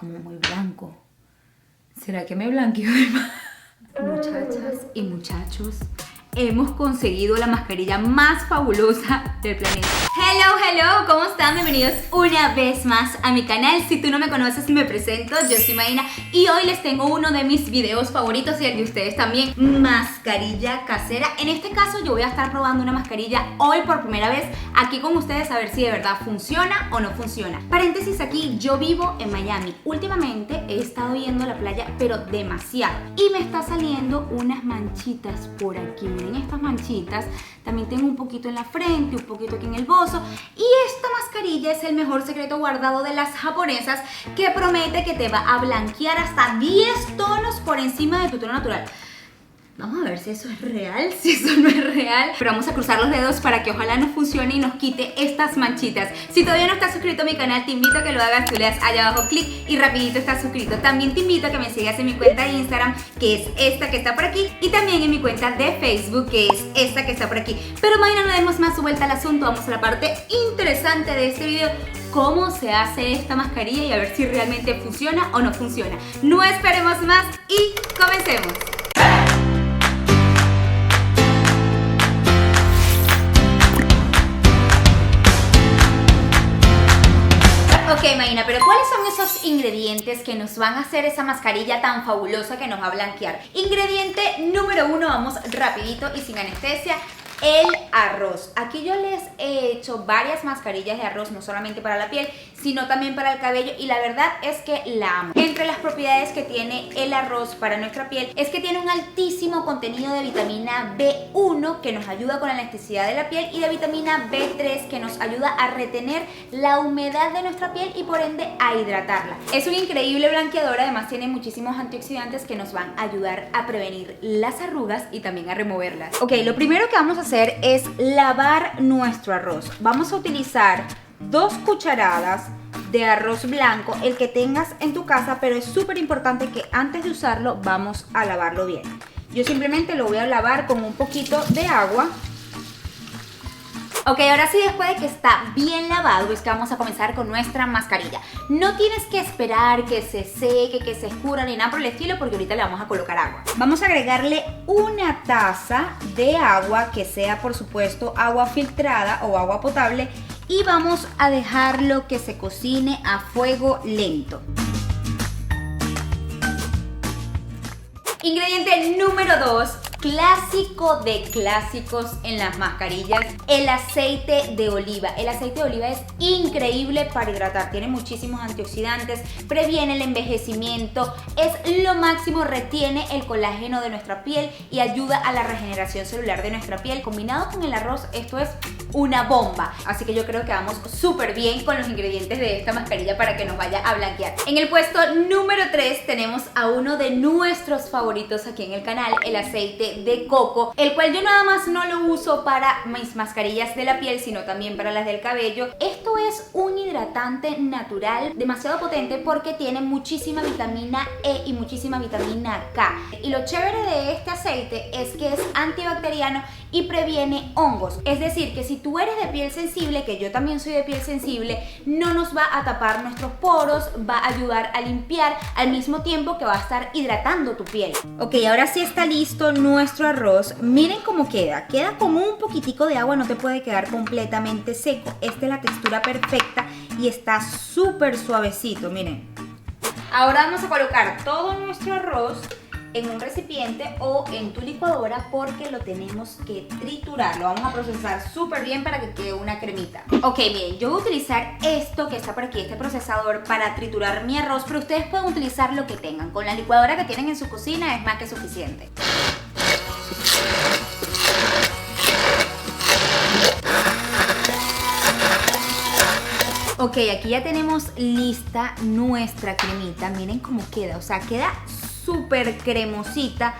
como muy blanco. ¿Será que me blanqueo de más? Muchachas y muchachos, hemos conseguido la mascarilla más fabulosa del planeta. Hello, ¿cómo están? Bienvenidos una vez más a mi canal. Si tú no me conoces, me presento, yo soy Maina y hoy les tengo uno de mis videos favoritos y el de ustedes también, mascarilla casera. En este caso yo voy a estar probando una mascarilla hoy por primera vez aquí con ustedes, a ver si de verdad funciona o no funciona. Paréntesis aquí, yo vivo en Miami. Últimamente he estado yendo a la playa, pero demasiado, y me está saliendo unas manchitas por aquí. Miren estas manchitas, también tengo un poquito en la frente, un poquito aquí en el bozo, y esta mascarilla es el mejor secreto guardado de las japonesas, que promete que te va a blanquear hasta 10 tonos por encima de tu tono natural. Vamos a ver si eso es real, si eso no es real. Pero vamos a cruzar los dedos para que ojalá nos funcione y nos quite estas manchitas. Si todavía no estás suscrito a mi canal, te invito a que lo hagas. Tú le das allá abajo clic y rapidito estás suscrito. También te invito a que me sigas en mi cuenta de Instagram, que es esta que está por aquí, y también en mi cuenta de Facebook, que es esta que está por aquí. Pero mañana no demos más vuelta al asunto. Vamos a la parte interesante de este video: cómo se hace esta mascarilla y a ver si realmente funciona o no funciona. No esperemos más y comencemos. Ok, Maina, pero ¿cuáles son esos ingredientes que nos van a hacer esa mascarilla tan fabulosa que nos va a blanquear? Ingrediente número 1, vamos rapidito y sin anestesia: el arroz. Aquí yo les he hecho varias mascarillas de arroz, no solamente para la piel, sino también para el cabello, y la verdad es que la amo. Entre las propiedades que tiene el arroz para nuestra piel es que tiene un altísimo contenido de vitamina B1, que nos ayuda con la elasticidad de la piel, y de vitamina B3, que nos ayuda a retener la humedad de nuestra piel y por ende a hidratarla. Es un increíble blanqueador, además tiene muchísimos antioxidantes que nos van a ayudar a prevenir las arrugas y también a removerlas. Ok, lo primero que vamos a hacer es lavar nuestro arroz. Vamos a utilizar 2 cucharadas de arroz blanco, el que tengas en tu casa, pero es súper importante que antes de usarlo vamos a lavarlo bien. Yo simplemente lo voy a lavar con un poquito de agua. Ok, ahora sí, después de que está bien lavado, es que vamos a comenzar con nuestra mascarilla. No tienes que esperar que se seque, que se escurra ni nada por el estilo, porque ahorita le vamos a colocar agua. Vamos a agregarle una taza de agua, que sea por supuesto agua filtrada o agua potable, y vamos a dejarlo que se cocine a fuego lento. Ingrediente número 2, clásico de clásicos en las mascarillas: el aceite de oliva. El aceite de oliva es increíble para hidratar, tiene muchísimos antioxidantes, previene el envejecimiento, es lo máximo, retiene el colágeno de nuestra piel y ayuda a la regeneración celular de nuestra piel. Combinado con el arroz, esto es una bomba, así que yo creo que vamos súper bien con los ingredientes de esta mascarilla para que nos vaya a blanquear. En el puesto número 3 tenemos a uno de nuestros favoritos aquí en el canal, el aceite de coco, el cual yo nada más no lo uso para mis mascarillas de la piel, sino también para las del cabello. Esto es un hidratante natural demasiado potente porque tiene muchísima vitamina E y muchísima vitamina K, y lo chévere de este aceite es que es antibacteriano y previene hongos. Es decir, que si tú eres de piel sensible, que yo también soy de piel sensible, no nos va a tapar nuestros poros, va a ayudar a limpiar al mismo tiempo que va a estar hidratando tu piel. Ok, ahora sí está listo nuestro arroz. Miren cómo queda. Queda con un poquitico de agua, no te puede quedar completamente seco. Esta es la textura perfecta y está súper suavecito, miren. Ahora vamos a colocar todo nuestro arroz en un recipiente o en tu licuadora, porque lo tenemos que triturar. Lo vamos a procesar súper bien para que quede una cremita. Ok, bien, yo voy a utilizar esto que está por aquí, este procesador, para triturar mi arroz, pero ustedes pueden utilizar lo que tengan. Con la licuadora que tienen en su cocina es más que suficiente. Ok, aquí ya tenemos lista nuestra cremita. Miren cómo queda, o sea, queda súper cremosita,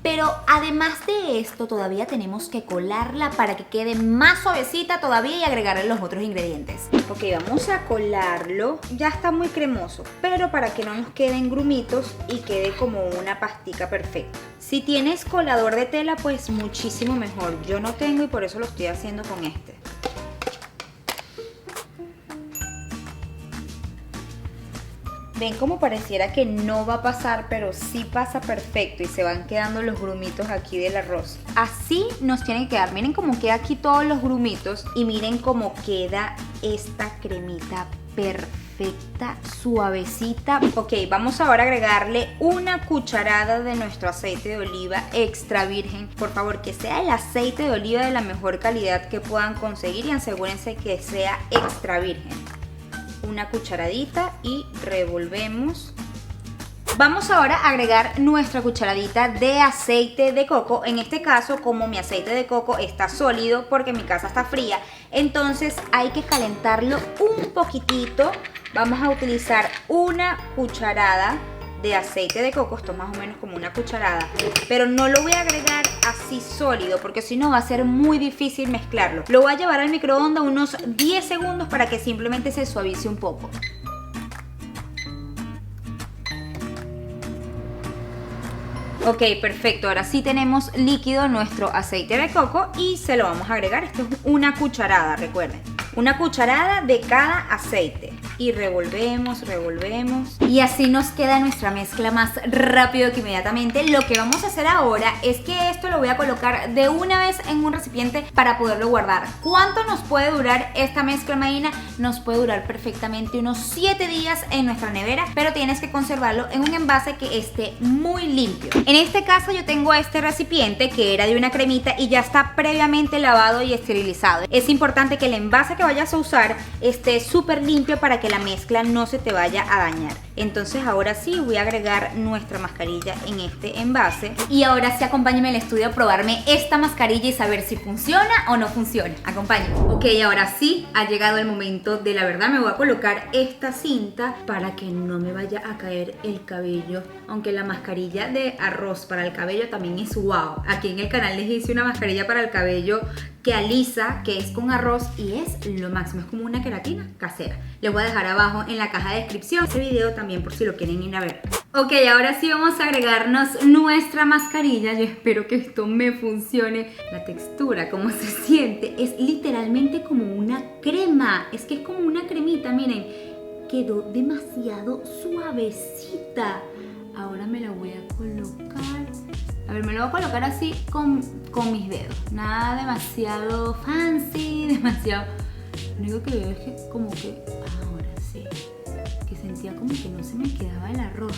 pero además de esto todavía tenemos que colarla para que quede más suavecita todavía y agregarle los otros ingredientes. Ok, vamos a colarlo. Ya está muy cremoso, pero para que no nos queden grumitos y quede como una pastica perfecta. Si tienes colador de tela, pues muchísimo mejor. Yo no tengo y por eso lo estoy haciendo con este. Ven como pareciera que no va a pasar, pero sí pasa perfecto y se van quedando los grumitos aquí del arroz. Así nos tienen que quedar. Miren cómo queda aquí todos los grumitos y miren cómo queda esta cremita perfecta, suavecita. Ok, vamos ahora a agregarle una cucharada de nuestro aceite de oliva extra virgen. Por favor, que sea el aceite de oliva de la mejor calidad que puedan conseguir y asegúrense que sea extra virgen. Una cucharadita y revolvemos. Vamos ahora a agregar nuestra cucharadita de aceite de coco. En este caso, como mi aceite de coco está sólido porque mi casa está fría, entonces hay que calentarlo un poquitito. Vamos a utilizar una cucharada de aceite de coco, esto más o menos como una cucharada, pero no lo voy a agregar así sólido porque si no va a ser muy difícil mezclarlo. Lo voy a llevar al microondas unos 10 segundos para que simplemente se suavice un poco. Ok, perfecto, ahora sí tenemos líquido nuestro aceite de coco y se lo vamos a agregar. Esto es una cucharada, recuerden, una cucharada de cada aceite. Y revolvemos, revolvemos. Y así nos queda nuestra mezcla más rápido que inmediatamente. Lo que vamos a hacer ahora es que esto lo voy a colocar de una vez en un recipiente para poderlo guardar. ¿Cuánto nos puede durar esta mezcla, Marina? Nos puede durar perfectamente unos 7 días en nuestra nevera, pero tienes que conservarlo en un envase que esté muy limpio. En este caso yo tengo este recipiente que era de una cremita y ya está previamente lavado y esterilizado. Es importante que el envase que vayas a usar esté súper limpio para que la mezcla no se te vaya a dañar. Entonces ahora sí voy a agregar nuestra mascarilla en este envase. Y ahora sí acompáñenme al estudio a probarme esta mascarilla y saber si funciona o no funciona. Acompáñenme. Ok, ahora sí ha llegado el momento de la verdad. Me voy a colocar esta cinta para que no me vaya a caer el cabello. Aunque la mascarilla de arroz para el cabello también es wow. Aquí en el canal les hice una mascarilla para el cabello que alisa, que es con arroz y es lo máximo, es como una queratina casera. Les voy a dejar abajo en la caja de descripción este video también por si lo quieren ir a ver. Ok, ahora sí vamos a agregarnos nuestra mascarilla. Yo espero que esto me funcione. La textura, cómo se siente, es literalmente como una crema. Es que es como una cremita, miren. Quedó demasiado suavecita. Ahora me la voy a colocar. A ver, me lo voy a colocar así con mis dedos. Nada demasiado fancy, demasiado... Lo único que veo es que como que... ahora sí. Que sentía como que no se me quedaba el arroz.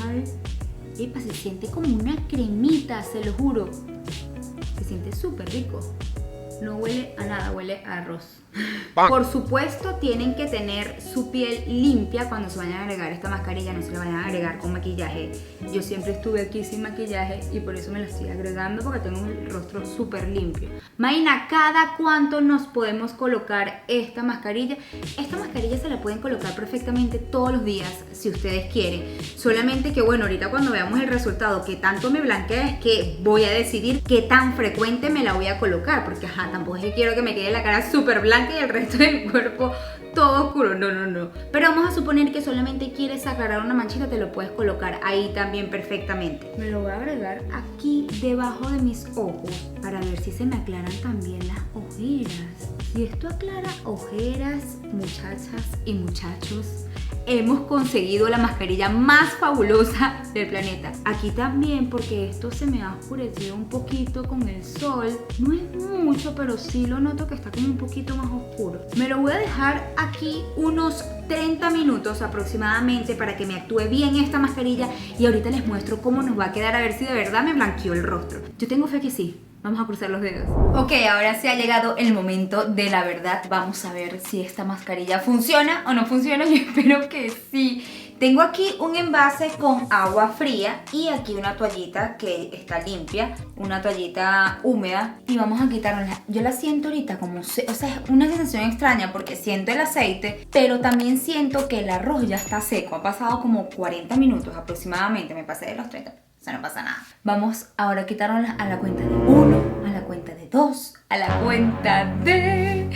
Epa, se siente como una cremita, se lo juro. Se siente súper rico. No huele a nada, huele a arroz. Por supuesto, tienen que tener su piel limpia cuando se vayan a agregar esta mascarilla. No se la vayan a agregar con maquillaje. Yo siempre estuve aquí sin maquillaje y por eso me la estoy agregando porque tengo el rostro súper limpio. Maina, ¿cada cuánto nos podemos colocar esta mascarilla? Esta mascarilla se la pueden colocar perfectamente todos los días si ustedes quieren. Solamente que bueno, ahorita cuando veamos el resultado, que tanto me blanquea, es que voy a decidir qué tan frecuente me la voy a colocar. Porque ajá, tampoco es que quiero que me quede la cara súper blanca y el resto del cuerpo todo oscuro, no. Pero vamos a suponer que solamente quieres aclarar una manchita, te lo puedes colocar ahí también perfectamente. Me lo voy a agregar aquí debajo de mis ojos para ver si se me aclaran también las ojeras. Si esto aclara ojeras, muchachas y muchachos, hemos conseguido la mascarilla más fabulosa del planeta. Aquí también, porque esto se me ha oscurecido un poquito con el sol. No es mucho, pero sí lo noto que está como un poquito más oscuro. Me lo voy a dejar aquí unos 30 minutos aproximadamente para que me actúe bien esta mascarilla y ahorita les muestro cómo nos va a quedar, a ver si de verdad me blanqueó el rostro. Yo tengo fe que sí. Vamos a cruzar los dedos. Ok, ahora sí ha llegado el momento de la verdad. Vamos a ver si esta mascarilla funciona o no funciona. Yo espero que sí. Tengo aquí un envase con agua fría y aquí una toallita que está limpia, una toallita húmeda y vamos a quitarla. Yo la siento ahorita como, o sea, es una sensación extraña porque siento el aceite, pero también siento que el arroz ya está seco. Ha pasado como 40 minutos aproximadamente, me pasé de los 30. O sea, no pasa nada. Vamos ahora a quitarnos a la cuenta de 1, a la cuenta de 2, a la cuenta de...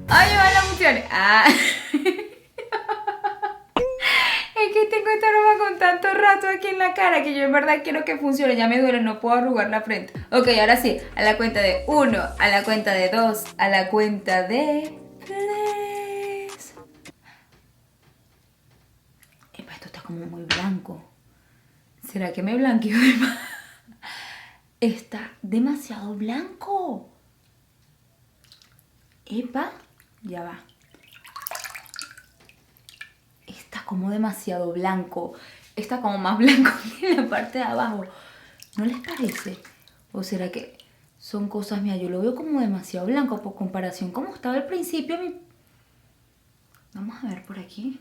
¡Ay, me van las emociones! ¡Ah! Es que tengo esta broma con tanto rato aquí en la cara que yo en verdad quiero que funcione. Ya me duele, no puedo arrugar la frente. Ok, ahora sí, a la cuenta de 1, a la cuenta de 2, a la cuenta de 3. Epa, esto está como muy blanco. ¿Será que me blanqueó de más? Está demasiado blanco. Epa, ya va. Está como demasiado blanco. Está como más blanco que en la parte de abajo. ¿No les parece? ¿O será que son cosas mías? Yo lo veo como demasiado blanco por comparación como estaba al principio. Vamos a ver por aquí.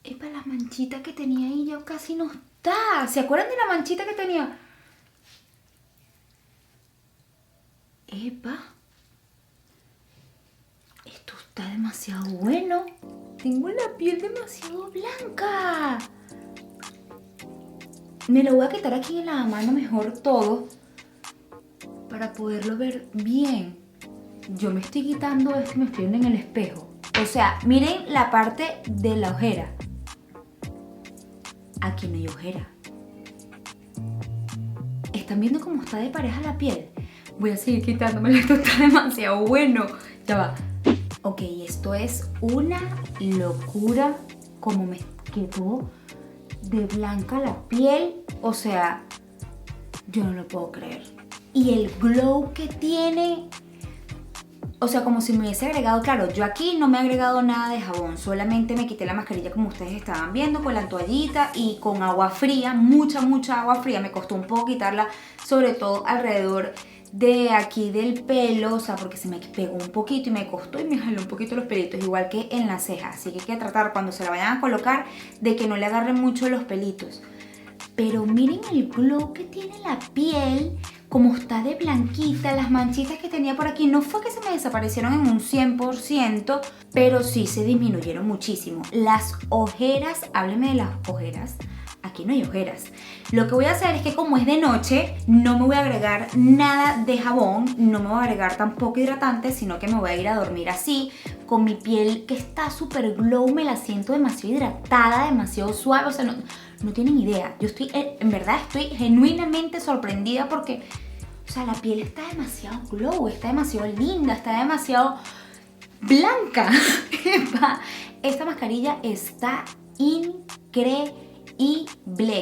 Epa, la manchita que tenía ahí ya casi no está. ¿Se acuerdan de la manchita que tenía? Epa. Esto está demasiado bueno. Tengo la piel demasiado blanca. Me lo voy a quitar aquí en la mano mejor todo para poderlo ver bien. Yo me estoy quitando esto y me estoy viendo en el espejo. O sea, miren la parte de la ojera. Aquí no hay ojera. ¿Están viendo cómo está de pareja la piel? Voy a seguir quitándomelo, esto está demasiado bueno. Ya va. Ok, esto es una locura como me quedó de blanca la piel. O sea, yo no lo puedo creer. Y el glow que tiene, o sea, como si me hubiese agregado, claro, yo aquí no me he agregado nada de jabón, solamente me quité la mascarilla como ustedes estaban viendo, con la toallita y con agua fría, mucha agua fría. Me costó un poco quitarla, sobre todo alrededor de aquí del pelo, o sea, porque se me pegó un poquito y me costó y me jaló un poquito los pelitos, igual que en las cejas. Así que hay que tratar cuando se la vayan a colocar de que no le agarren mucho los pelitos. Pero miren el glow que tiene la piel, como está de blanquita. Las manchitas que tenía por aquí no fue que se me desaparecieron en un 100%, pero sí se disminuyeron muchísimo. Las ojeras, hábleme de las ojeras. Aquí no hay ojeras. Lo que voy a hacer es que como es de noche, no me voy a agregar nada de jabón, no me voy a agregar tampoco hidratante, sino que me voy a ir a dormir así, con mi piel que está súper glow. Me la siento demasiado hidratada, demasiado suave, o sea, no tienen idea. Yo estoy, en verdad, estoy genuinamente sorprendida porque, o sea, la piel está demasiado glow, está demasiado linda, está demasiado blanca. Esta mascarilla está increíble.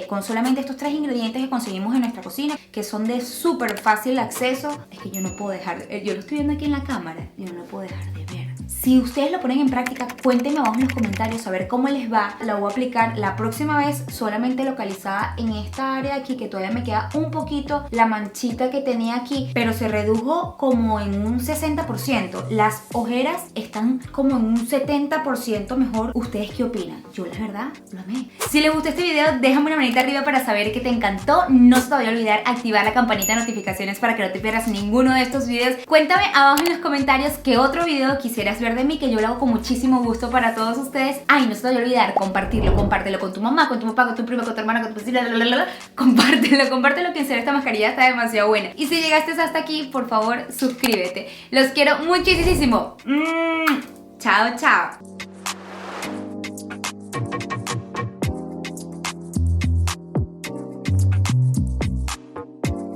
Con solamente estos 3 ingredientes que conseguimos en nuestra cocina, que son de súper fácil acceso. Es que yo no puedo dejar, yo lo estoy viendo aquí en la cámara, yo no lo puedo dejar de ver. Si ustedes lo ponen en práctica, cuéntenme abajo en los comentarios a ver cómo les va. La voy a aplicar la próxima vez solamente localizada en esta área de aquí, que todavía me queda un poquito la manchita que tenía aquí, pero se redujo como en un 60%. Las ojeras están como en un 70% mejor. ¿Ustedes qué opinan? Yo la verdad lo amé. Si les gustó este video, déjame una manita arriba para saber que te encantó. No se te vaya a olvidar activar la campanita de notificaciones para que no te pierdas ninguno de estos videos. Cuéntame abajo en los comentarios qué otro video quisieras ver de mí, que yo lo hago con muchísimo gusto para todos ustedes. Ay, no se te vaya a olvidar compartirlo, compártelo con tu mamá, con tu papá, con tu prima, con tu hermana, con tu vecina, compártelo, que en serio esta mascarilla está demasiado buena. Y si llegaste hasta aquí, por favor, suscríbete. Los quiero muchísimo. Chao, chao.